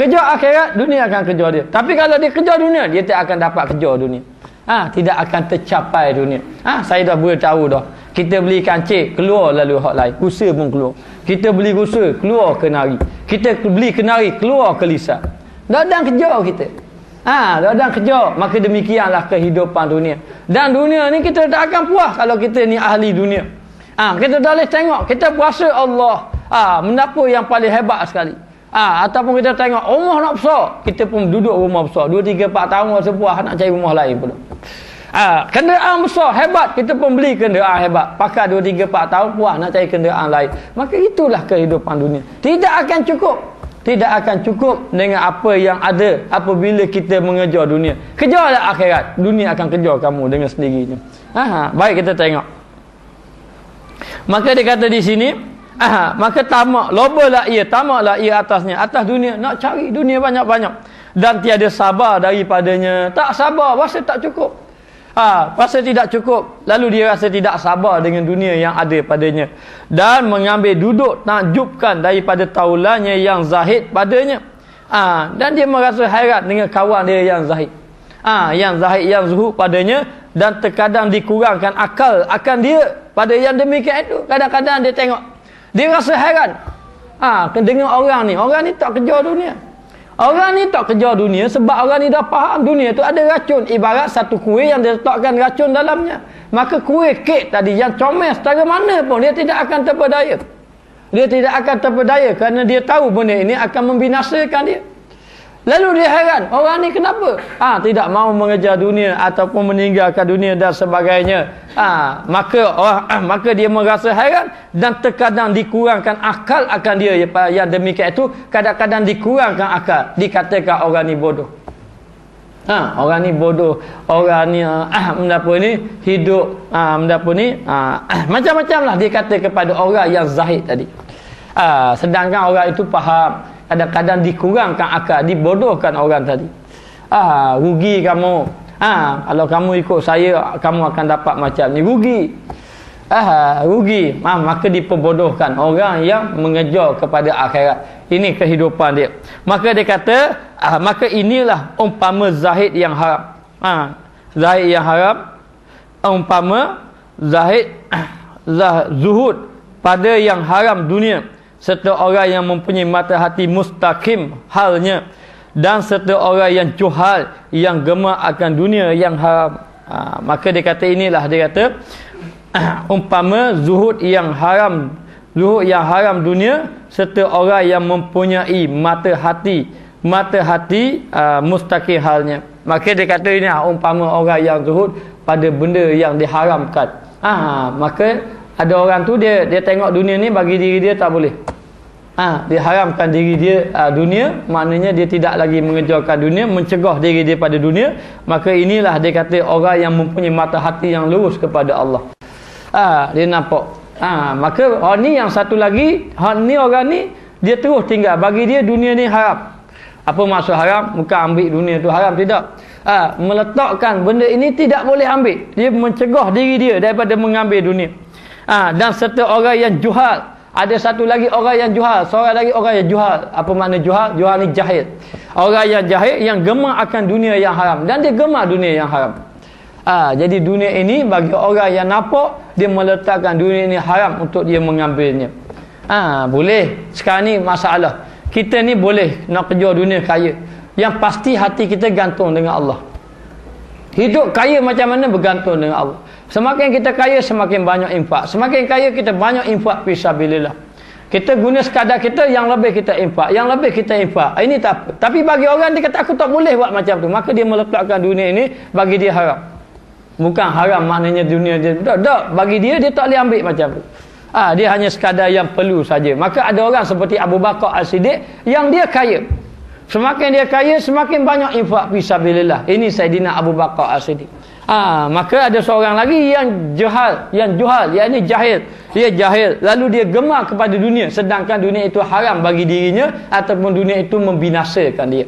Kejar akhirat, dunia akan kejar dia. Tapi kalau dia kejar dunia, dia tak akan dapat kejar dunia. Tidak akan tercapai dunia. Saya dah beritahu dah. Kita beli kancil, keluar lalu hak lain. Rusa pun keluar. Kita beli rusa, keluar kenari. Kita beli kenari, keluar kelisa. Dadang kejar kita. Dadang kejar. Maka demikianlah kehidupan dunia. Dan dunia ni kita tak akan puas kalau kita ni ahli dunia. Kita dah boleh tengok. Kita puasa Allah. Menapa yang paling hebat sekali. Ataupun kita tengok rumah nak besar, kita pun duduk rumah besar 2, 3, 4 tahun rasa puas, nak cari rumah lain pula. Kenderaan besar hebat, kita pun beli kenderaan hebat, pakai 2, 3, 4 tahun puas, nak cari kenderaan lain. Maka itulah kehidupan dunia. Tidak akan cukup. Tidak akan cukup dengan apa yang ada apabila kita mengejar dunia. Kejarlah akhirat, dunia akan kejar kamu dengan sendirinya. Baik, kita tengok. Maka dia kata di sini, maka lobalah ia, tamaklah ia atasnya, atas dunia, nak cari dunia banyak-banyak, dan tiada sabar daripadanya. Tak sabar, rasa tak cukup. Rasa tidak cukup, lalu dia rasa tidak sabar dengan dunia yang ada padanya, dan mengambil duduk takjubkan daripada taulannya yang zahid padanya. Dan dia merasa hairat dengan kawan dia yang zahid, yang zahid, yang zuhud padanya, dan terkadang dikurangkan akal akan dia pada yang demikian itu. Kadang-kadang dia tengok, dia rasa heran dengan orang ni tak kejar dunia. Orang ni tak kejar dunia sebab orang ni dah faham dunia tu ada racun. Ibarat satu kuih yang dia letakkan racun dalamnya. Maka kuih kek tadi yang comel setara mana pun, dia tidak akan terpedaya. Dia tidak akan terpedaya kerana dia tahu benda ini akan membinasakan dia. Lalu dia heran, orang ni kenapa? Tidak mahu mengejar dunia ataupun meninggalkan dunia dan sebagainya. Maka dia merasa heran, dan terkadang dikurangkan akal akan dia. Yang demikian itu kadang-kadang dikurangkan akal. Dikatakan orang ni bodoh. Orang ni bodoh. Orang ni hidup macam-macam lah dia kata kepada orang yang zahid tadi. Sedangkan orang itu faham. Kadang-kadang dikurangkan akal, dibodohkan orang tadi. Rugi kamu. Kalau kamu ikut saya, kamu akan dapat macam ni. Rugi. Rugi. Maka diperbodohkan orang yang mengejar kepada akhirat. Ini kehidupan dia. Maka dia kata, maka inilah umpama zahid yang haram. Zahid yang haram, umpama zahid zuhud pada yang haram dunia, serta orang yang mempunyai mata hati mustaqim halnya, dan serta orang yang juhal, yang gemar akan dunia yang haram. Maka dia kata inilah, dia kata umpama zuhud yang haram dunia, serta orang yang mempunyai mata hati mustaqim halnya. Maka dia kata ini umpama orang yang zuhud pada benda yang diharamkan. Maka ada orang tu dia tengok dunia ni, bagi diri dia tak boleh. Dia haramkan diri dia dunia, maknanya dia tidak lagi mengejarkan dunia, mencegah diri dia pada dunia. Maka inilah dia kata orang yang mempunyai mata hati yang lurus kepada Allah. Dia nampak. Maka orang ni yang satu lagi, orang ni dia terus tinggal, bagi dia dunia ni haram. Apa maksud haram? Bukan ambil dunia tu haram, tidak. Meletakkan benda ini tidak boleh ambil. Dia mencegah diri dia daripada mengambil dunia. Dan serta orang yang juhal. Ada satu lagi orang yang juhal, seorang lagi orang yang juhal. Apa makna juhal? Juhal ni jahil. Orang yang jahil yang gemar akan dunia yang haram, dan dia gemar dunia yang haram. Jadi dunia ini bagi orang yang nampak, dia meletakkan dunia ini haram untuk dia mengambilnya. Boleh. Sekarang ni masalah, kita ni boleh nak kejar dunia kaya, yang pasti hati kita gantung dengan Allah. Hidup kaya macam mana bergantung dengan Allah. Semakin kita kaya, semakin banyak infak. Semakin kaya kita banyak infak fisabilillah. Kita guna sekadar kita, yang lebih kita infak, yang lebih kita infak. Ini tak apa. Tapi bagi orang dia kata aku tak boleh buat macam tu, maka dia meletakkan dunia ini bagi dia haram. Bukan haram maknanya dunia dia tak, bagi dia tak boleh ambil macam tu. Dia hanya sekadar yang perlu saja. Maka ada orang seperti Abu Bakar As-Siddiq yang dia kaya. Semakin dia kaya, semakin banyak infak fisabilillah. Ini Saidina Abu Bakar As-Siddiq. Maka ada seorang lagi yang juhal, yakni jahil. Dia jahil, lalu dia gemar kepada dunia, sedangkan dunia itu haram bagi dirinya, ataupun dunia itu membinasakan dia.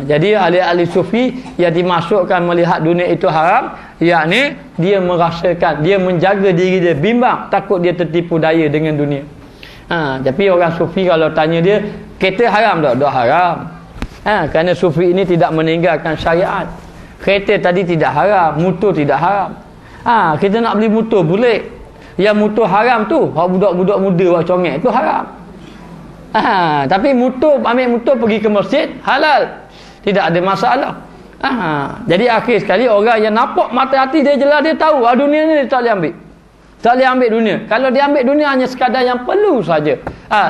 Jadi ahli-ahli sufi yang dimasukkan melihat dunia itu haram, yakni dia merasakan, dia menjaga diri dia, bimbang, takut dia tertipu daya dengan dunia. Tapi orang sufi kalau tanya dia, Kereta haram tak? Tak haram. Kerana sufi ini tidak meninggalkan syariat. Kereta tadi tidak haram, motor tidak haram. Kita nak beli motor boleh. Yang motor haram tu, budak-budak muda buat congek tu haram. Tapi ambil motor pergi ke masjid halal. Tidak ada masalah. Jadi akhir sekali orang yang nampak mata hati dia jelas, dia tahu dunia ni dia tak boleh ambil. Tak boleh ambil dunia. Kalau dia ambil dunia hanya sekadar yang perlu saja.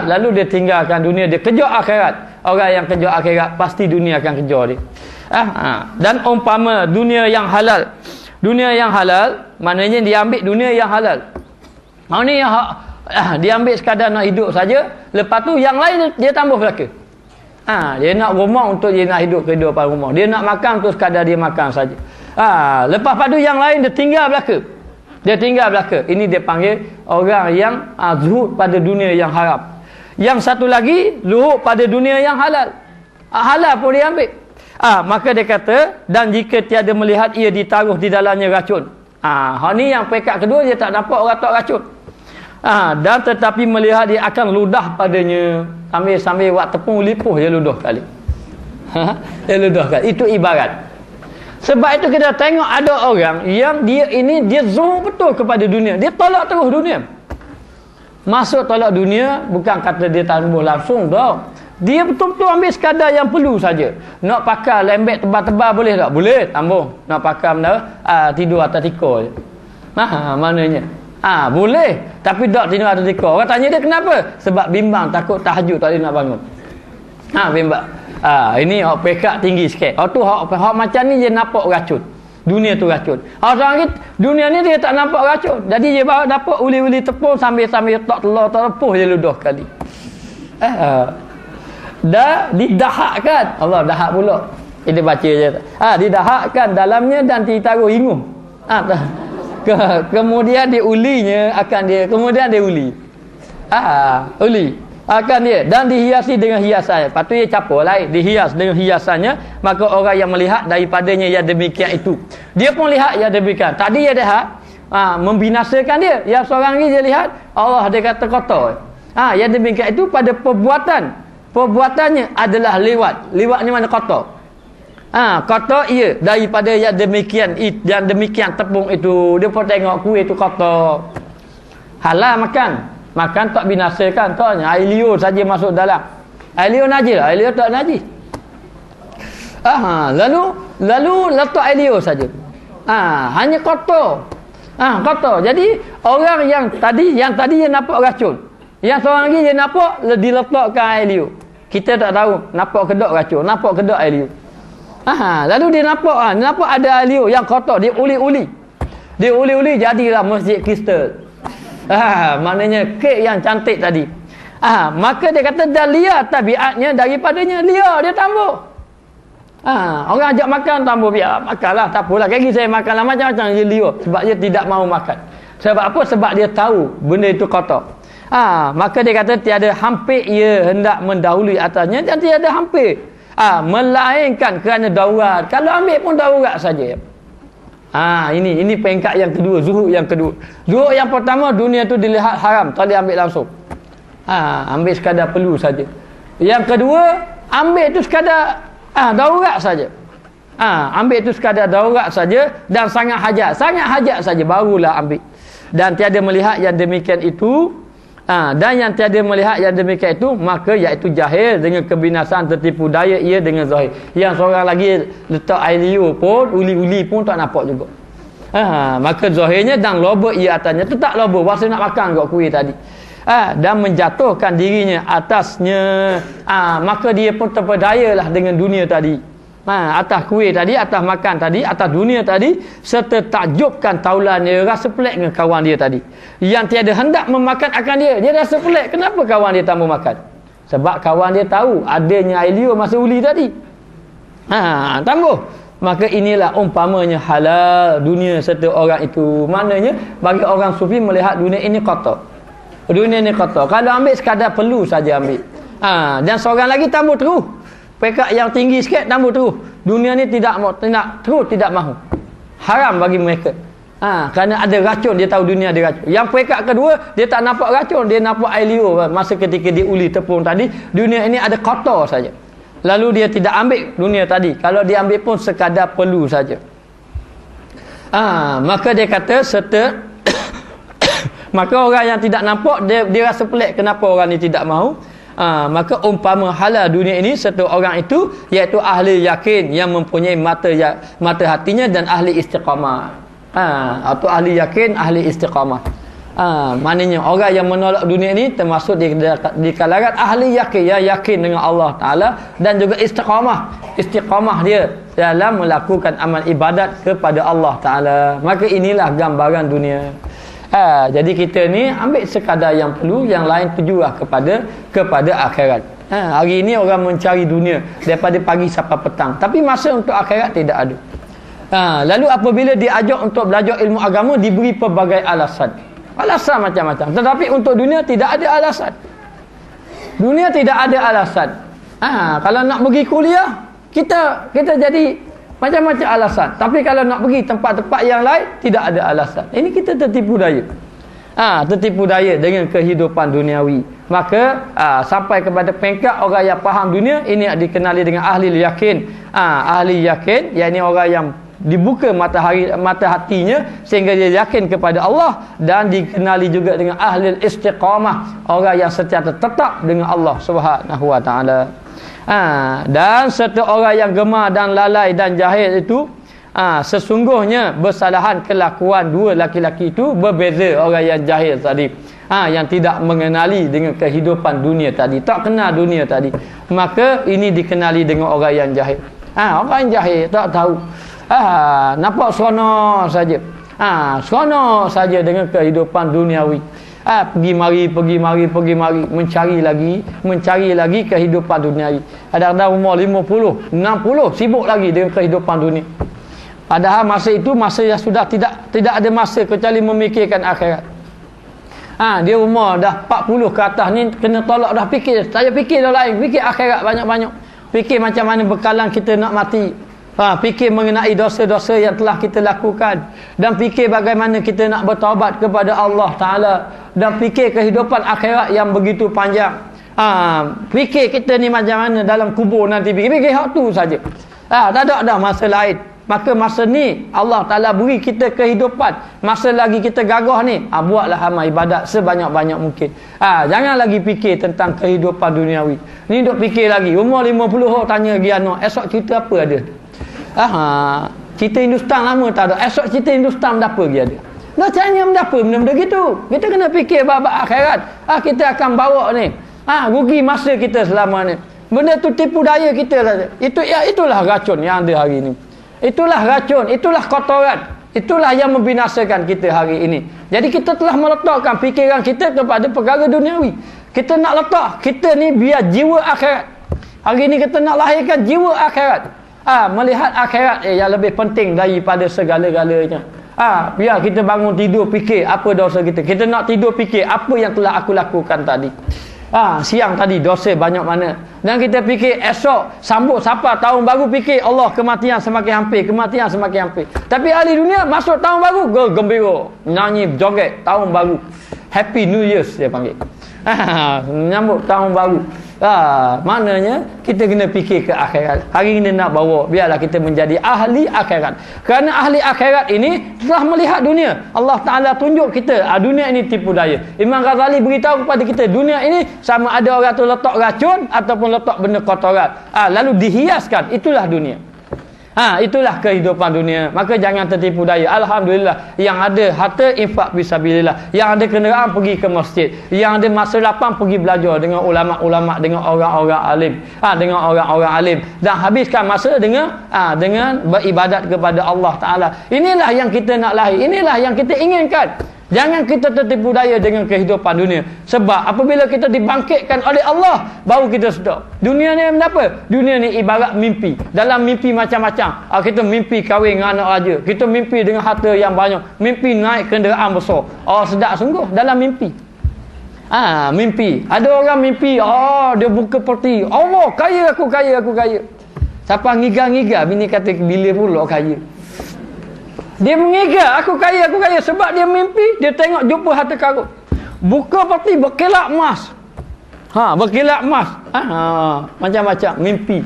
Lalu dia tinggalkan dunia, dia kejar akhirat. Orang yang kejar akhirat pasti dunia akan kejar dia. Dan umpama dunia yang halal. Dunia yang halal maknanya dia ambil dunia yang halal. Ni yang dia ambil sekadar nak hidup saja, lepas tu yang lain dia tambah belaka. Dia nak rumah untuk dia nak hidup kehidupan rumah. Dia nak makan untuk sekadar dia makan saja. Lepas pada yang lain dia tinggal belaka. Dia tinggal belaka. Ini dia panggil orang yang zuhud pada dunia yang haram. Yang satu lagi zuhud pada dunia yang halal. Halal pun dia ambil. Maka dia kata, dan jika tiada melihat ia ditaruh di dalamnya racun. Ni yang pekat kedua, dia tak nampak orang tak racun. Dan tetapi melihat dia akan ludah padanya. Sambil buat tepung lipuh dia ludah kali. Dia ludah kali. Itu ibarat. Sebab itu kita tengok ada orang yang dia zuhud betul kepada dunia. Dia tolak terus dunia. Masuk tolak dunia bukan kata dia tambah langsung tau. Dia betul-betul ambil sekadar yang perlu saja. Nak pakai lembek tebal-tebal boleh tak? Boleh, tambah. Nak pakai benda tidur atas tikar je. Maknanya boleh, tapi tak tidur atas tikar. Orang tanya dia kenapa? Sebab bimbang, takut tahajud tak boleh nak bangun. Bimbang. Ini hak pekat tinggi sikit. Hak macam ni dia nampak racun. Dunia tu racun. Orang ni dunia ni dia tak nampak racun. Jadi dia bawa dapat uli-uli tepung sambil tak telur terlepuh dia ludah kali. Dah didahakkan. Allah dahak pula. Kita baca je. Didahakkan dalamnya dan ditaruh inguh. Kemudian diulinya akan dia. Kemudian dia uli. Uli. Akan dia. Dan dihiasi dengan hiasan. Lepas tu dia capur lain. Dihias dengan hiasannya. Maka orang yang melihat daripadanya yang demikian itu. Dia pun lihat yang demikian. Tadi dia lihat. Membinasakan dia. Yang seorang ni dia lihat. Allah dia kata kotor. Yang demikian itu pada perbuatannya adalah lewat. Lewatnya mana kotor. Kotor ia daripada yang demikian tepung itu. Dia pun tengok kuih itu kotor. Halal makan tak binasakan. Tak hanya air liur saja masuk dalam. Air liur najis, air liur tak najis. Lalu letak air liur saja. Hanya kotor. Kotor. Jadi orang yang tadi dia nampak racun. Yang seorang lagi dia nampak diletakkan air liur. Kita tak tahu nampak kedok racun, nampak kedok air liur. Lalu dia nampak ada air liur yang kotor, dia uli-uli. Dia uli-uli jadilah masjid kristal. Maknanya kek yang cantik tadi. Maka dia kata dah liar tabiatnya daripadanya, liar dia tambah. Orang ajak makan tambah, biar makanlah, tak apalah. Kaki saya makanlah macam-macam dia liar sebab dia tidak mau makan. Sebab apa? Sebab dia tahu benda itu kotor. Maka dia kata tiada hampir ia hendak mendahului atasnya dan tiada hampir melainkan kerana darurat. Kalau ambil pun darurat saja. Ini peringkat yang kedua, zuhud yang kedua. Zuhud yang pertama, dunia tu dilihat haram, tak boleh ambil langsung. Ambil sekadar perlu saja. Yang kedua, ambil tu sekadar darurat saja. Ambil tu sekadar darurat saja dan sangat hajat saja barulah ambil. Dan tiada melihat yang demikian itu. Dan yang tiada melihat yang demikian itu, maka iaitu jahil dengan kebinasaan tertipu daya ia dengan zahir. Yang seorang lagi letak air liur pun, uli-uli pun tak nampak juga. Maka zahirnya dan loba ia atasnya. Tu tak loba, masa nak makan kat kuih tadi. Dan menjatuhkan dirinya atasnya. Maka dia pun terpedayalah dengan dunia tadi. Atas kuih tadi, atas makan tadi, atas dunia tadi, serta takjubkan taulannya, rasa pelik dengan kawan dia tadi yang tiada hendak memakan akan dia. Dia rasa pelik, kenapa kawan dia tak mau makan? Sebab kawan dia tahu adanya air liur masa uli tadi. Tambah. Maka inilah umpamanya halal dunia serta orang itu. Maknanya bagi orang sufi melihat dunia ini kotor. Dunia ini kotor. Kalau ambil sekadar perlu saja ambil. Dan seorang lagi tambah terus. Pekat yang tinggi sikit tambah terus. Dunia ni tidak terus tidak mahu. Haram bagi mereka. Kerana ada racun, dia tahu dunia ada racun. Yang peringkat kedua, dia tak nampak racun, dia nampak air liur. Masa ketika dia uli tepung tadi, dunia ini ada kotor saja. Lalu dia tidak ambil dunia tadi. Kalau dia ambil pun sekadar perlu saja. Maka dia kata serta maka orang yang tidak nampak, dia rasa pelik kenapa orang ni tidak mahu. Maka umpama halal dunia ini serta orang itu, iaitu ahli yakin yang mempunyai mata hatinya dan ahli istiqamah. Atau ahli yakin, ahli istiqamah. Maknanya orang yang menolak dunia ini termasuk di kalangan ahli yakin, yang yakin dengan Allah Ta'ala, dan juga istiqamah dia dalam melakukan amal ibadat kepada Allah Ta'ala. Maka inilah gambaran dunia. Jadi kita ni ambil sekadar yang perlu, yang lain tujulah kepada akhirat. Hari ini orang mencari dunia daripada pagi sampai petang, tapi masa untuk akhirat tidak ada. Lalu apabila diajak untuk belajar ilmu agama, diberi pelbagai alasan macam-macam. Tetapi untuk dunia tidak ada alasan. Dunia tidak ada alasan. Kalau nak pergi kuliah, kita jadi macam-macam alasan. Tapi kalau nak pergi tempat-tempat yang lain, tidak ada alasan. Ini kita tertipu daya. Tertipu daya dengan kehidupan duniawi. Maka sampai kepada peringkat orang yang faham dunia, ini dikenali dengan ahli yakin. Ahli yakin, yakni orang yang dibuka mata hatinya sehingga dia yakin kepada Allah, dan dikenali juga dengan ahli istiqamah, orang yang sentiasa tetap dengan Allah Subhanahu wa taala. Dan serta orang yang gemar dan lalai dan jahil itu, sesungguhnya bersalahan kelakuan dua laki-laki itu berbeza. Orang yang jahil tadi, yang tidak mengenali dengan kehidupan dunia tadi, tak kenal dunia tadi, maka ini dikenali dengan orang yang jahil. Orang yang jahil tak tahu, nampak seronok saja. Seronok saja dengan kehidupan duniawi. Pergi mari, mencari lagi kehidupan duniawi. Ada umur 50, 60 sibuk lagi dengan kehidupan dunia. Padahal masa itu masa yang sudah tidak ada masa kecuali memikirkan akhirat. Dia umur dah 40 ke atas ni kena tolak dah fikir. Saya fikir dah lain, fikir akhirat banyak-banyak. Fikir macam mana bekalan kita nak mati. Fikir mengenai dosa-dosa yang telah kita lakukan, dan fikir bagaimana kita nak bertaubat kepada Allah Ta'ala, dan fikir kehidupan akhirat yang begitu panjang. Fikir kita ni macam mana dalam kubur nanti, fikir hak tu saja. Tak ada masa lain. Maka masa ni Allah Ta'ala beri kita kehidupan. Masa lagi kita gagah ni, buatlah amal ibadat sebanyak-banyak mungkin. Jangan lagi fikir tentang kehidupan duniawi. Ni duk fikir lagi, umur 50 orang tanya lagi anak, esok cerita apa ada? Cerita Hindustan lama tak ada, esok cerita Hindustan apa lagi ada? Nak tanya apa benda-benda gitu. Kita kena fikir bab akhirat. Kita akan bawa ni, rugi masa kita selama ni. Benda tu tipu daya kita saja. Itulah racun yang ada hari ini. Itulah racun, itulah kotoran, itulah yang membinasakan kita hari ini. Jadi kita telah meletakkan fikiran kita kepada perkara duniawi. Kita nak letak kita ni biar jiwa akhirat. Hari ini kita nak lahirkan jiwa akhirat. Melihat akhirat yang lebih penting daripada segala-galanya. Biar kita bangun tidur fikir apa dosa kita. Kita nak tidur fikir apa yang telah aku lakukan tadi. Siang tadi dosa banyak mana. Dan kita fikir esok sambut sapa tahun baru, fikir Allah kematian semakin hampir, kematian semakin hampir. Tapi ahli dunia masuk tahun baru gembira, nyanyi joget tahun baru. Happy New Year's dia panggil. Menyambut tahun baru. Maknanya kita kena fikir ke akhirat. Hari ini nak bawa, biarlah kita menjadi ahli akhirat. Kerana ahli akhirat ini telah melihat dunia. Allah Ta'ala tunjuk kita, dunia ini tipu daya. Imam Ghazali beritahu kepada kita, dunia ini sama ada orang tu letak racun ataupun letak benda kotoran, lalu dihiaskan. Itulah dunia. Itulah kehidupan dunia. Maka jangan tertipu daya. Alhamdulillah, yang ada harta infak fisabilillah, yang ada kenderaan pergi ke masjid, yang ada masa lapang pergi belajar dengan ulama-ulama, dengan orang-orang alim, dengan orang-orang alim, dan habiskan masa dengan beribadat kepada Allah Ta'ala. Inilah yang kita nak lahir, inilah yang kita inginkan. Jangan kita tertipu daya dengan kehidupan dunia. Sebab apabila kita dibangkitkan oleh Allah, baru kita sedar dunia ni apa? Dunia ni ibarat mimpi. Dalam mimpi macam-macam. Kita mimpi kahwin dengan anak raja, kita mimpi dengan harta yang banyak, mimpi naik kenderaan besar. Sedap sungguh dalam mimpi. Mimpi. Ada orang mimpi, dia buka peti, Allah kaya, aku kaya. Siapa ngigar-ngigar, bini kata bila pula kaya. Dia mengira aku kaya sebab dia mimpi, dia tengok jumpa harta karun. Buka peti berkilat emas. Berkilat emas. Macam-macam mimpi.